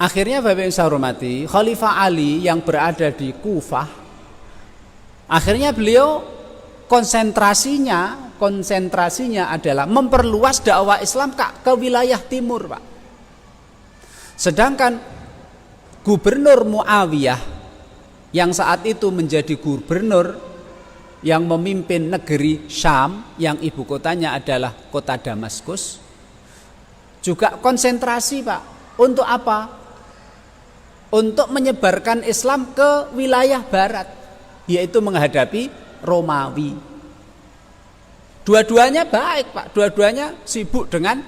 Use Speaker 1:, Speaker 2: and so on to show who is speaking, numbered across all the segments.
Speaker 1: Akhirnya Bapak yang saya hormati, Khalifah Ali yang berada di Kufah, akhirnya beliau konsentrasinya adalah memperluas dakwah Islam ke wilayah timur, Pak. Sedangkan Gubernur Muawiyah yang saat itu menjadi gubernur yang memimpin negeri Syam yang ibu kotanya adalah kota Damaskus, juga konsentrasi, Pak. Untuk apa? Untuk menyebarkan Islam ke wilayah barat, yaitu menghadapi Romawi. Dua-duanya baik, Pak. Dua-duanya sibuk dengan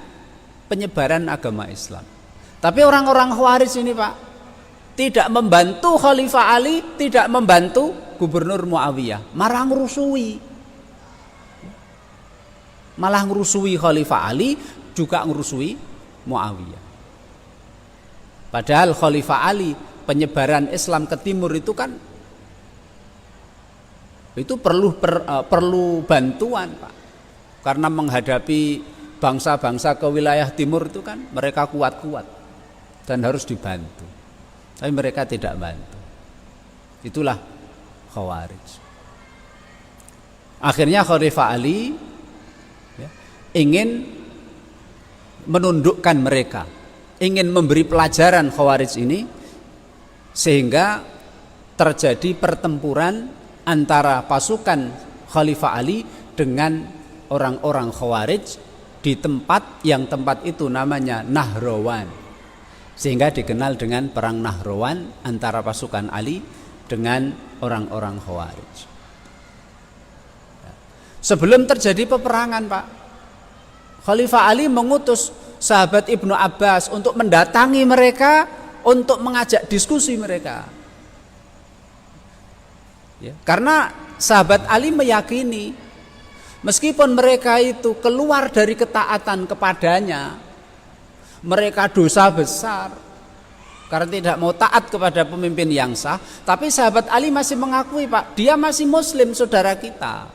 Speaker 1: penyebaran agama Islam. Tapi orang-orang Khawarij ini, Pak, tidak membantu Khalifah Ali, tidak membantu Gubernur Muawiyah, malah ngerusui Khalifah Ali, juga ngerusui Muawiyah. Padahal Khalifah Ali penyebaran Islam ke timur itu kan itu perlu bantuan, Pak. Karena menghadapi bangsa-bangsa ke wilayah timur itu kan mereka kuat-kuat dan harus dibantu. Tapi mereka tidak bantu. Itulah Khawarij. Akhirnya Khalifah Ali ingin menundukkan mereka, ingin memberi pelajaran Khawarij ini, sehingga terjadi pertempuran antara pasukan Khalifah Ali dengan orang-orang Khawarij di tempat itu namanya Nahrawan, sehingga dikenal dengan perang Nahrawan antara pasukan Ali dengan orang-orang Khawarij. Sebelum terjadi peperangan, Pak, Khalifah Ali mengutus sahabat Ibnu Abbas untuk mendatangi mereka, untuk mengajak diskusi mereka. Ya, karena sahabat Ali meyakini meskipun mereka itu keluar dari ketaatan kepadanya, mereka dosa besar karena tidak mau taat kepada pemimpin yang sah, tapi sahabat Ali masih mengakui, Pak, dia masih muslim, saudara kita.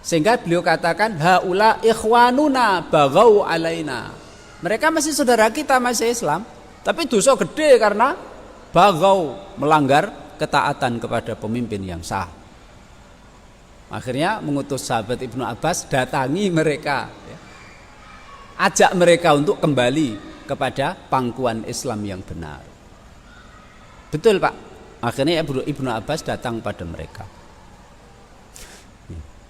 Speaker 1: Sehingga beliau katakan, haula ikhwanuna bagau alaina. Mereka masih saudara kita, masih Islam, tapi dosa gede karena bagau, melanggar ketaatan kepada pemimpin yang sah. Akhirnya mengutus sahabat Ibnu Abbas, datangi mereka, ajak mereka untuk kembali kepada pangkuan Islam yang benar. Betul, Pak. Akhirnya Ibnu Abbas datang pada mereka.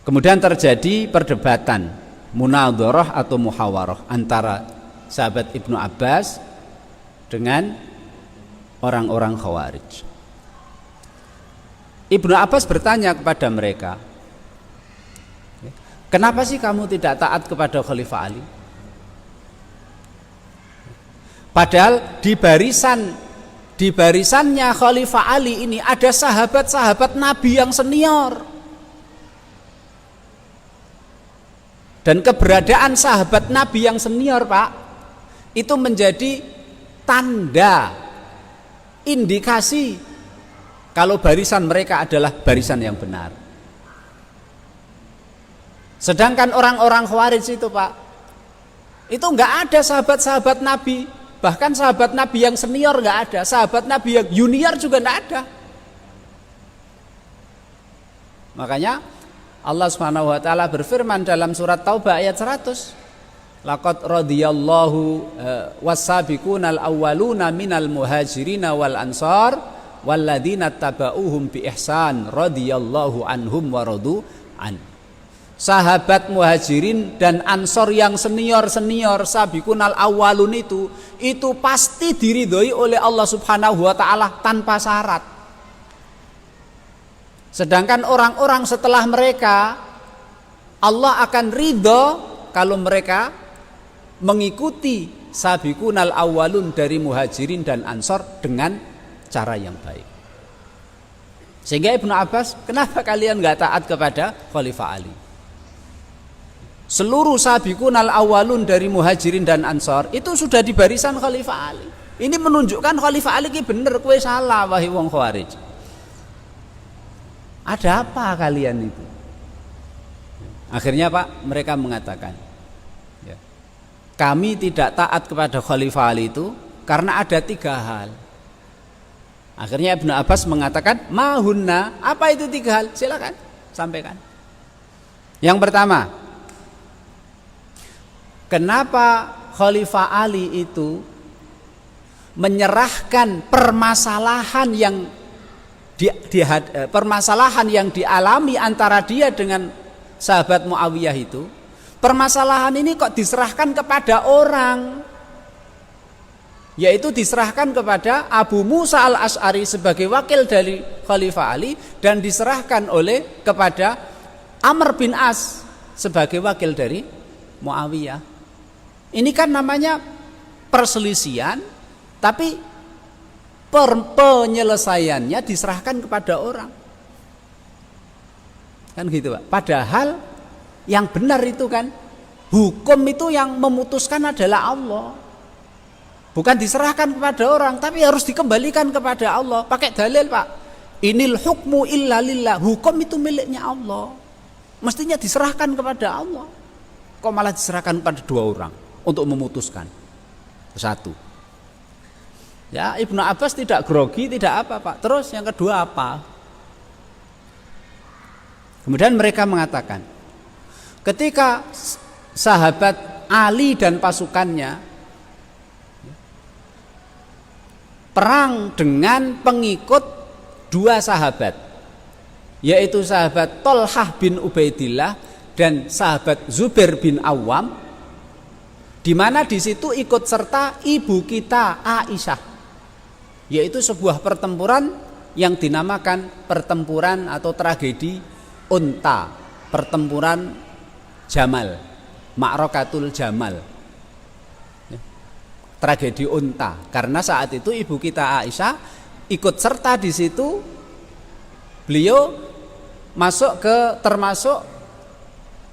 Speaker 1: Kemudian terjadi perdebatan, munadharah atau muhawarah antara sahabat Ibnu Abbas dengan orang-orang Khawarij. Ibnu Abbas bertanya kepada mereka, kenapa sih kamu tidak taat kepada Khalifah Ali? Padahal di barisannya Khalifah Ali ini ada sahabat-sahabat Nabi yang senior. Dan keberadaan sahabat Nabi yang senior, Pak, itu menjadi tanda, indikasi kalau barisan mereka adalah barisan yang benar. Sedangkan orang-orang Khawarij itu, Pak, itu enggak ada sahabat-sahabat Nabi. Bahkan sahabat Nabi yang senior enggak ada, sahabat Nabi yang junior juga enggak ada. Makanya Allah Subhanahu wa taala berfirman dalam surat Taubah ayat 100, laqad radhiyallahu was-sabiqunal awwaluna minal muhajirina wal ansar walladzina tabauhum bi ihsan radhiyallahu anhum wa radu an. Sahabat muhajirin dan ansor yang senior-senior, sabiqunal awwalun itu pasti diridhoi oleh Allah Subhanahu wa taala tanpa syarat. Sedangkan orang-orang setelah mereka, Allah akan ridho kalau mereka mengikuti sabiqunal awwalun dari muhajirin dan ansor dengan cara yang baik. Sehingga Ibnu Abbas, kenapa kalian gak taat kepada Khalifah Ali? Seluruh sabiqunal awwalun dari muhajirin dan ansor itu sudah di barisan Khalifah Ali. Ini menunjukkan Khalifah Ali ki bener, kowe salah wahai wong Khawarij. Ada apa kalian itu? Akhirnya, Pak, mereka mengatakan, kami tidak taat kepada Khalifah Ali itu karena ada 3 hal. Akhirnya Ibnu Abbas mengatakan mahunna, apa itu 3 hal? Silakan sampaikan. Yang pertama, kenapa Khalifah Ali itu menyerahkan permasalahan yang dialami antara dia dengan sahabat Muawiyah itu, permasalahan ini kok diserahkan kepada orang, yaitu diserahkan kepada Abu Musa al-Asy'ari sebagai wakil dari Khalifah Ali, dan diserahkan kepada Amr bin As sebagai wakil dari Muawiyah. Ini kan namanya perselisihan, tapi penyelesaiannya diserahkan kepada orang. Kan gitu, Pak. Padahal yang benar itu kan, hukum itu yang memutuskan adalah Allah. Bukan diserahkan kepada orang, tapi harus dikembalikan kepada Allah. Pakai dalil, Pak. Inil hukmu illa lillah. Hukum itu miliknya Allah. Mestinya diserahkan kepada Allah. Kok malah diserahkan kepada 2 orang untuk memutuskan? Satu. Ya, Ibnu Abbas tidak grogi, tidak apa, Pak. Terus yang kedua apa? Kemudian mereka mengatakan, ketika sahabat Ali dan pasukannya perang dengan pengikut 2 sahabat, yaitu sahabat Thalhah bin Ubaidillah dan sahabat Zubair bin Awam, di mana di situ ikut serta ibu kita Aisyah, yaitu sebuah pertempuran yang dinamakan pertempuran atau tragedi Unta, pertempuran Jamal, Ma'rakatul Jamal. Tragedi Unta, karena saat itu ibu kita Aisyah ikut serta di situ. Beliau termasuk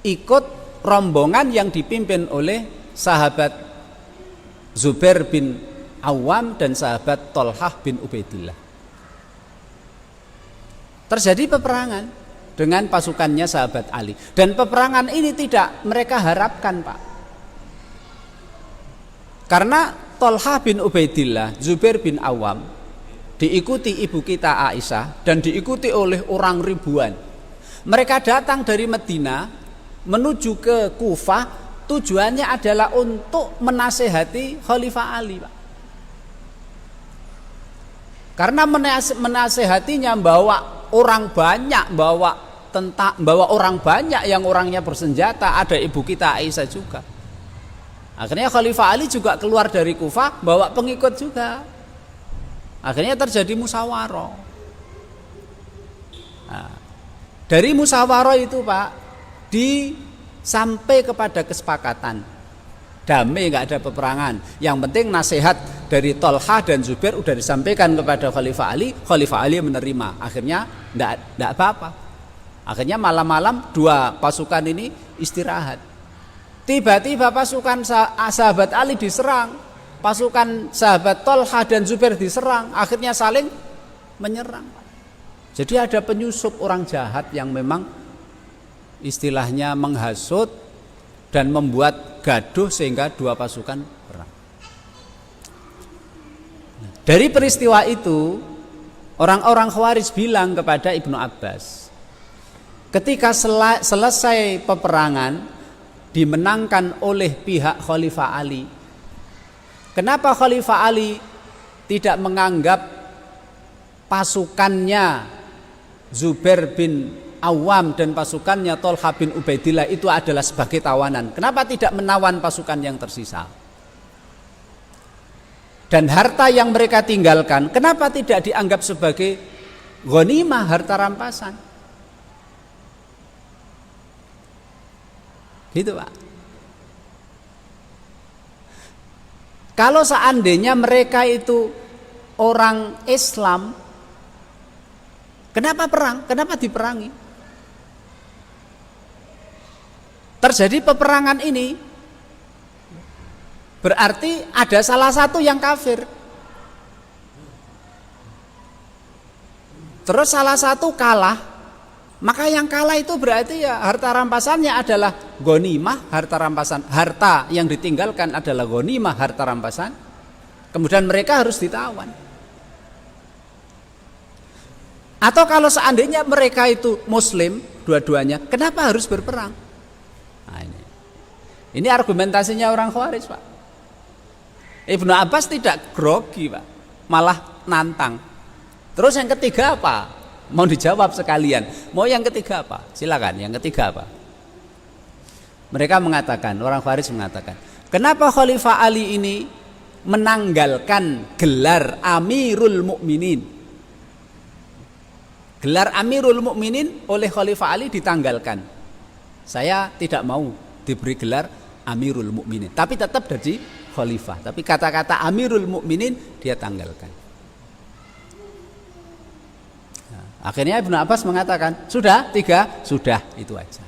Speaker 1: ikut rombongan yang dipimpin oleh sahabat Zubair bin Awam dan sahabat Thalhah bin Ubaidillah. Terjadi peperangan dengan pasukannya sahabat Ali, dan peperangan ini tidak mereka harapkan, Pak. Karena Thalhah bin Ubaidillah, Zubair bin Awam diikuti ibu kita Aisyah dan diikuti oleh orang ribuan. Mereka datang dari Madinah menuju ke Kufah, tujuannya adalah untuk menasehati Khalifah Ali, Pak. Karena menasehatinya bawa orang banyak, bawa orang banyak yang orangnya bersenjata, ada ibu kita Aisyah juga. Akhirnya Khalifah Ali juga keluar dari Kufah bawa pengikut juga. Akhirnya terjadi musyawarah. Nah, dari musyawarah itu, Pak, sampai kepada kesepakatan damai, nggak ada peperangan. Yang penting nasihat dari Thalhah dan Zubair udah disampaikan kepada Khalifah Ali. Khalifah Ali menerima. Akhirnya nggak apa-apa. Akhirnya malam-malam 2 pasukan ini istirahat. Tiba-tiba pasukan sahabat Ali diserang, pasukan sahabat Thalhah dan Zubair diserang, akhirnya saling menyerang. Jadi ada penyusup orang jahat yang memang istilahnya menghasut dan membuat gaduh sehingga 2 pasukan perang. Dari peristiwa itu, orang-orang Khawarij bilang kepada Ibnu Abbas, ketika selesai peperangan dimenangkan oleh pihak Khalifah Ali, kenapa Khalifah Ali tidak menganggap pasukannya Zubair bin Awam dan pasukannya Thalhah bin Ubaidillah itu adalah sebagai tawanan? Kenapa tidak menawan pasukan yang tersisa? Dan harta yang mereka tinggalkan, kenapa tidak dianggap sebagai ghanimah, harta rampasan? Gitu, Pak. Kalau seandainya mereka itu orang Islam, kenapa perang? Kenapa diperangi? Terjadi peperangan ini berarti ada salah satu yang kafir, terus salah satu kalah. Maka yang kalah itu berarti ya harta rampasannya adalah ghanimah, harta rampasan. Harta yang ditinggalkan adalah ghanimah, harta rampasan. Kemudian mereka harus ditawan. Atau kalau seandainya mereka itu muslim dua-duanya, kenapa harus berperang? Nah, ini argumentasinya orang Khawarij, Pak. Ibnu Abbas tidak grogi, Pak, malah nantang. Terus yang ketiga apa? Mau dijawab sekalian. Mau yang ketiga apa? Silakan, yang ketiga apa? Mereka mengatakan, orang Khawarij mengatakan, kenapa Khalifah Ali ini menanggalkan gelar Amirul Mukminin? Gelar Amirul Mukminin oleh Khalifah Ali ditanggalkan. Saya tidak mau diberi gelar Amirul Mukminin, tapi tetap jadi khalifah. Tapi kata-kata Amirul Mukminin dia tanggalkan. Nah, akhirnya Ibnu Abbas mengatakan, sudah 3, sudah itu aja.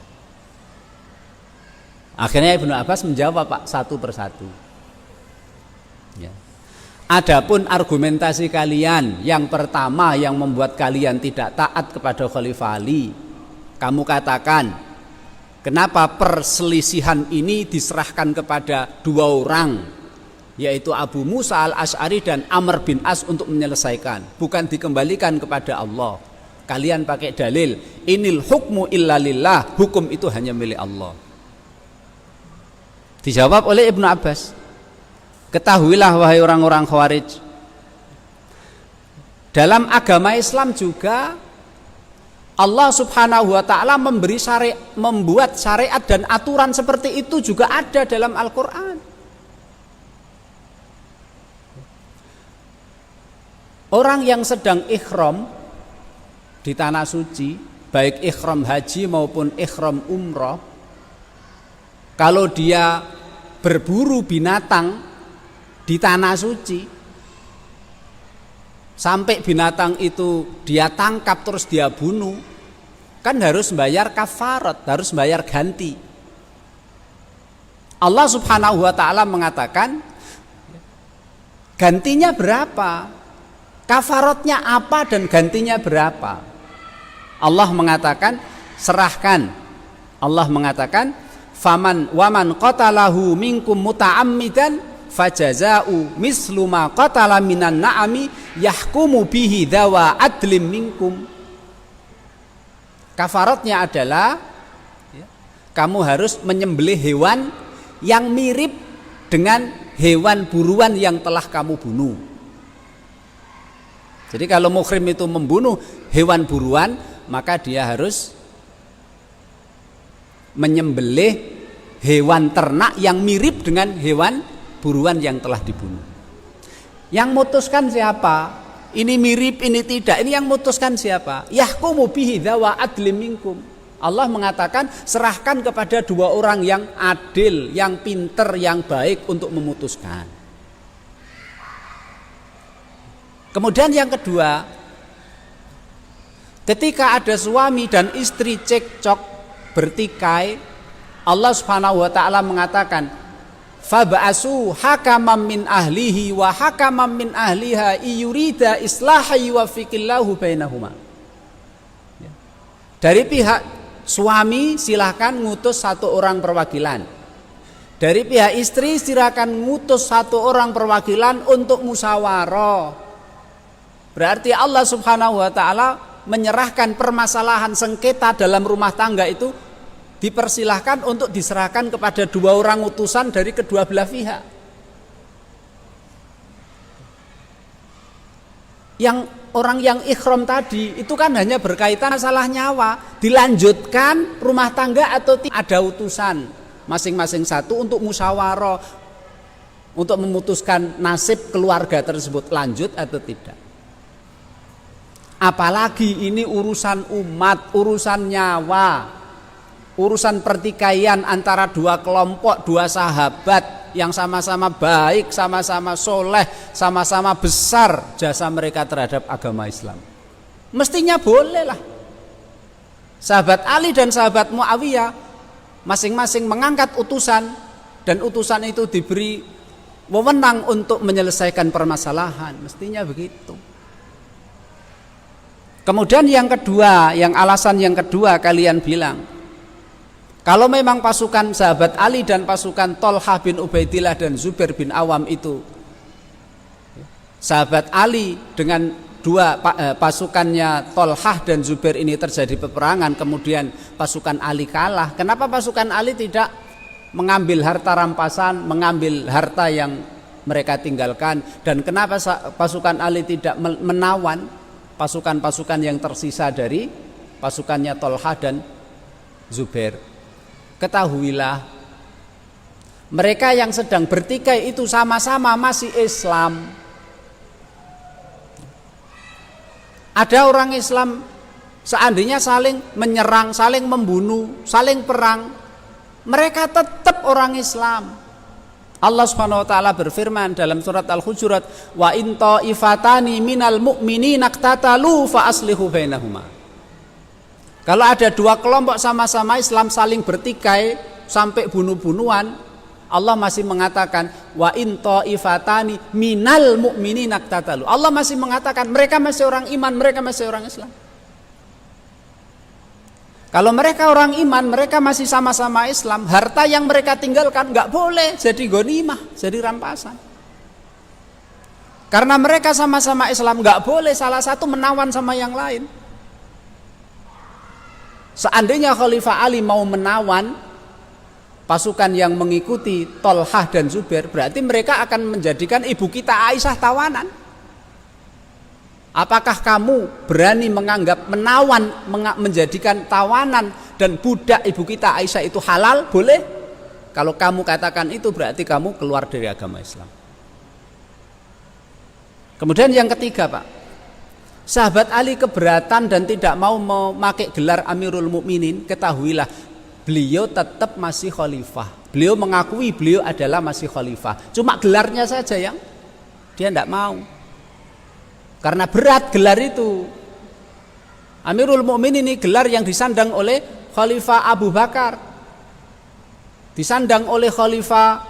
Speaker 1: Akhirnya Ibnu Abbas menjawab, Pak, satu persatu. Ya. Adapun argumentasi kalian yang pertama yang membuat kalian tidak taat kepada Khalifah Ali, kamu katakan kenapa perselisihan ini diserahkan kepada 2 orang, yaitu Abu Musa al-Asy'ari dan Amr bin As untuk menyelesaikan, bukan dikembalikan kepada Allah. Kalian pakai dalil inil hukmu illa lillah, hukum itu hanya milik Allah. Dijawab oleh Ibnu Abbas, ketahuilah wahai orang-orang Khawarij, dalam agama Islam juga Allah Subhanahu wa ta'ala membuat syariat dan aturan seperti itu juga ada dalam Al-Quran. Orang yang sedang ikhram di tanah suci, baik ikhram haji maupun ikhram umroh, kalau dia berburu binatang di tanah suci sampai binatang itu dia tangkap terus dia bunuh, kan harus bayar kafarat, harus bayar ganti. Allah Subhanahu wa ta'ala mengatakan gantinya berapa, kafaratnya apa dan gantinya berapa. Allah mengatakan serahkan. Allah mengatakan faman waman qatalahu minkum muta'ammidan fajaza'u mislu ma qatala minan na'ami yahkumu bihi dawa adlim minkum. Kafaratnya adalah kamu harus menyembelih hewan yang mirip dengan hewan buruan yang telah kamu bunuh. Jadi kalau muhrim itu membunuh hewan buruan, maka dia harus menyembelih hewan ternak yang mirip dengan hewan buruan yang telah dibunuh. Yang memutuskan siapa? Ini mirip, ini tidak. Ini yang memutuskan siapa? Yahkumu bihi dawa adlim minkum. Allah mengatakan serahkan kepada 2 orang yang adil, yang pinter, yang baik untuk memutuskan. Kemudian yang kedua, ketika ada suami dan istri cekcok bertikai, Allah Subhanahu wa ta'ala mengatakan fab'asu hakamam min ahlihi wa hakamam min ahliha iyurida islahi wa fikillahu bainahuma. Dari pihak suami silahkan ngutus 1 orang perwakilan, dari pihak istri silahkan ngutus 1 orang perwakilan untuk musyawarah. Berarti Allah Subhanahu wa ta'ala menyerahkan permasalahan sengketa dalam rumah tangga itu dipersilahkan untuk diserahkan kepada 2 orang utusan dari kedua belah pihak. Yang orang yang ikhram tadi itu kan hanya berkaitan masalah nyawa, dilanjutkan rumah tangga atau tidak, ada utusan masing-masing 1 untuk musyawarah, untuk memutuskan nasib keluarga tersebut lanjut atau tidak. Apalagi ini urusan umat, urusan nyawa, urusan pertikaian antara 2 kelompok, 2 sahabat yang sama-sama baik, sama-sama soleh, sama-sama besar jasa mereka terhadap agama Islam. Mestinya bolehlah sahabat Ali dan sahabat Muawiyah masing-masing mengangkat utusan, dan utusan itu diberi wewenang untuk menyelesaikan permasalahan. Mestinya begitu. Kemudian yang kedua, yang alasan yang kedua kalian bilang, kalau memang pasukan sahabat Ali dan pasukan Tolhah bin Ubaidillah dan Zubair bin Awam itu sahabat Ali dengan dua pasukannya Tolhah dan Zubair ini terjadi peperangan, kemudian pasukan Ali kalah. Kenapa pasukan Ali tidak mengambil harta rampasan, mengambil harta yang mereka tinggalkan, dan kenapa pasukan Ali tidak menawan pasukan-pasukan yang tersisa dari pasukannya Tolhah dan Zubair? Ketahuilah, mereka yang sedang bertikai itu sama-sama masih Islam. Ada orang Islam seandainya saling menyerang, saling membunuh, saling perang, mereka tetap orang Islam. Allah Subhanahu wa taala berfirman dalam surat Al-Hujurat, wa in ta'ifatani minal mu'minina iqtatalu fa aslihu bainahuma. Kalau ada dua kelompok sama-sama Islam saling bertikai sampai bunuh-bunuhan, Allah masih mengatakan wa in ta'ifatani minal mu'minina iqtatalu. Allah masih mengatakan mereka masih orang iman, mereka masih orang Islam. Kalau mereka orang iman, mereka masih sama-sama Islam, harta yang mereka tinggalkan nggak boleh jadi ghanimah, jadi rampasan. Karena mereka sama-sama Islam, nggak boleh salah satu menawan sama yang lain. Seandainya Khalifah Ali mau menawan pasukan yang mengikuti Tolhah dan Zubair, berarti mereka akan menjadikan ibu kita Aisyah tawanan. Apakah kamu berani menganggap menawan, menjadikan tawanan dan budak ibu kita Aisyah itu halal? Boleh. Kalau kamu katakan itu, berarti kamu keluar dari agama Islam. Kemudian yang ketiga, Pak, sahabat Ali keberatan dan tidak mau memakai gelar Amirul Mukminin. Ketahuilah, beliau tetap masih khalifah. Beliau mengakui beliau adalah masih khalifah. Cuma gelarnya saja yang dia tidak mau. Karena berat gelar itu. Amirul Mukminin ini gelar yang disandang oleh Khalifah Abu Bakar, disandang oleh Khalifah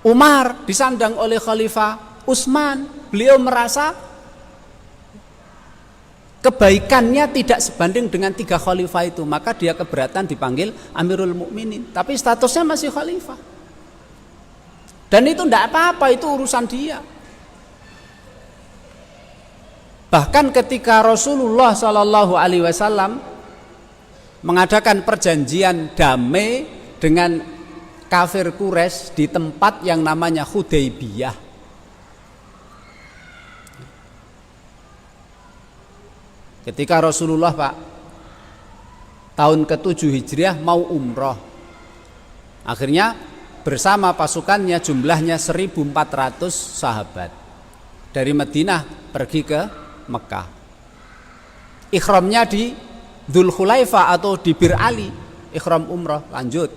Speaker 1: Umar, disandang oleh Khalifah Utsman. Beliau merasa kebaikannya tidak sebanding dengan tiga khalifah itu, maka dia keberatan dipanggil Amirul Mukminin, tapi statusnya masih khalifah. Dan itu tidak apa-apa, itu urusan dia. Bahkan ketika Rasulullah Shallallahu Alaihi Wasallam mengadakan perjanjian damai dengan kafir Quraisy di tempat yang namanya Hudaybiyah, ketika Rasulullah, Pak, tahun ke-7 Hijriah mau umroh, akhirnya bersama pasukannya jumlahnya 1.400 sahabat dari Madinah pergi ke Mekah. Ikhramnya di Dzulkhulaifah atau di Bir Ali, ikhram umroh, lanjut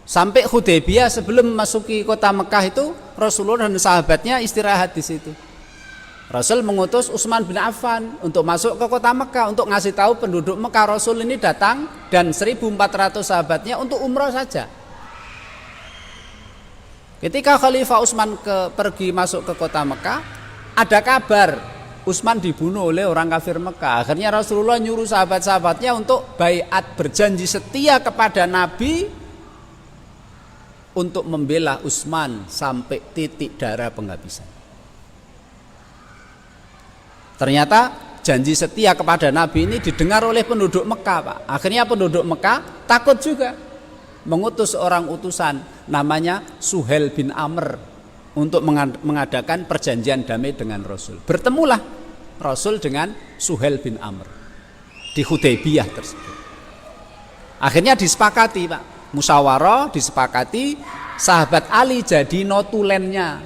Speaker 1: sampai Hudaybiyah. Sebelum masuki kota Mekah itu Rasulullah dan sahabatnya istirahat di situ. Rasul mengutus Utsman bin Affan untuk masuk ke kota Mekah untuk ngasih tahu penduduk Mekah Rasul ini datang dan 1.400 sahabatnya untuk umroh saja. Ketika Khalifah Utsman pergi masuk ke kota Mekah, ada kabar Utsman dibunuh oleh orang kafir Mekah. Akhirnya Rasulullah nyuruh sahabat-sahabatnya untuk baiat, berjanji setia kepada Nabi untuk membela Utsman sampai titik darah penghabisan. Ternyata janji setia kepada Nabi ini didengar oleh penduduk Mekah, Pak. Akhirnya penduduk Mekah takut juga, mengutus seorang utusan namanya Suhail bin Amr untuk mengadakan perjanjian damai dengan Rasul. Bertemulah Rasul dengan Suhail bin Amr di Hudaybiyah tersebut. Akhirnya disepakati, Pak, musyawarah disepakati, sahabat Ali jadi notulennya.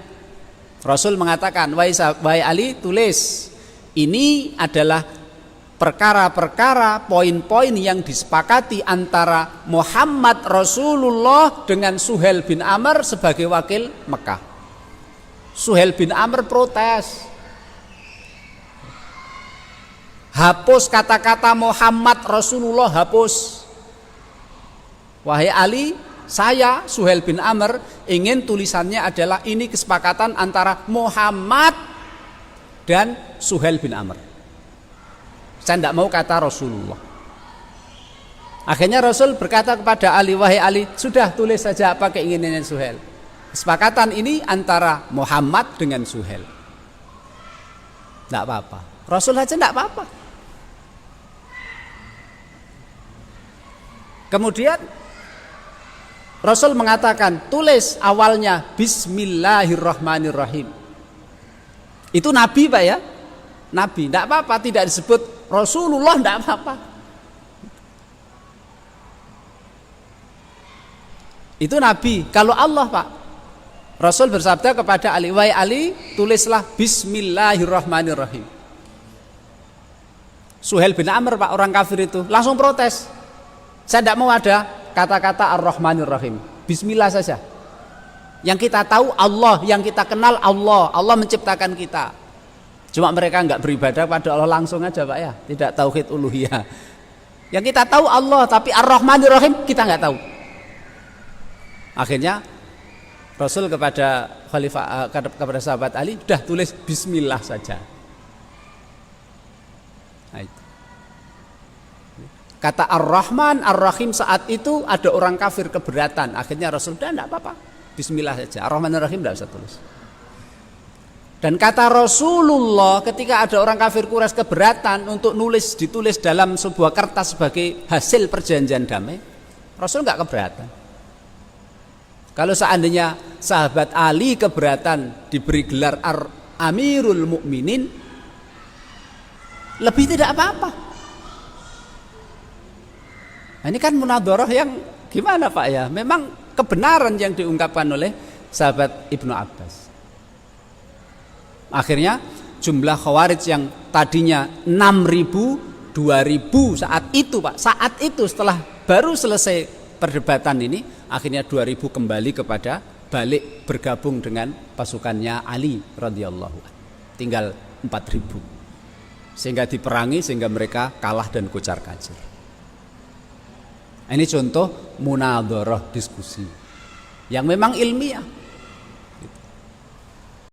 Speaker 1: Rasul mengatakan, wahai Ali, tulis, ini adalah perkara-perkara, poin-poin yang disepakati antara Muhammad Rasulullah dengan Suhail bin Amr sebagai wakil Mekah. Suhail bin Amr protes, hapus kata-kata Muhammad Rasulullah, hapus. Wahai Ali, saya Suhail bin Amr ingin tulisannya adalah ini kesepakatan antara Muhammad dan Suhail bin Amr. Saya tidak mau kata Rasulullah. Akhirnya Rasul berkata kepada Ali, wahai Ali, sudah tulis saja apa keinginannya Suhail. Kesepakatan ini antara Muhammad dengan Suhail. Tidak apa-apa. Rasul aja tidak apa-apa. Kemudian Rasul mengatakan, tulis awalnya Bismillahirrahmanirrahim. Itu Nabi Pak ya. Nabi, tidak apa-apa, tidak disebut Rasulullah, tidak apa-apa. Itu Nabi. Kalau Allah Pak, Rasul bersabda kepada Ali, wahai Ali, tulislah Bismillahirrahmanirrahim. Suhail bin Amr Pak, orang kafir itu langsung protes. Saya tidak mau ada kata-kata Ar-Rahmanir-Rahim. Bismillah saja. Yang kita tahu Allah, yang kita kenal Allah. Allah menciptakan kita. Cuma mereka enggak beribadah pada Allah langsung aja Pak ya. Tidak tauhid uluhiyah. Yang kita tahu Allah, tapi Ar-Rahmanir-Rahim kita enggak tahu. Akhirnya Rasul kepada khalifah, kepada sahabat Ali, sudah tulis Bismillah saja. Nah, itu. Kata Ar-Rahman, Ar-Rahim saat itu ada orang kafir keberatan. Akhirnya Rasul, udah enggak apa-apa, Bismillah saja. Ar-Rahman Ar-Rahim enggak usah tulis. Dan kata Rasulullah, ketika ada orang kafir Quraisy keberatan untuk ditulis dalam sebuah kertas sebagai hasil perjanjian damai, Rasul enggak keberatan. Kalau seandainya sahabat Ali keberatan diberi gelar Amirul Mukminin, lebih tidak apa-apa. Nah, ini kan munadharah yang gimana Pak ya? Memang kebenaran yang diungkapkan oleh sahabat Ibnu Abbas. Akhirnya jumlah Khawarij yang tadinya 6.000, 2.000 saat itu Pak. Saat itu setelah baru selesai perdebatan ini, akhirnya 2.000 kembali kepada balik bergabung dengan pasukannya Ali radhiyallahu anhu. Tinggal 4.000. Sehingga diperangi sehingga mereka kalah dan kocar-kacir. Ini contoh munadharah diskusi yang memang ilmiah.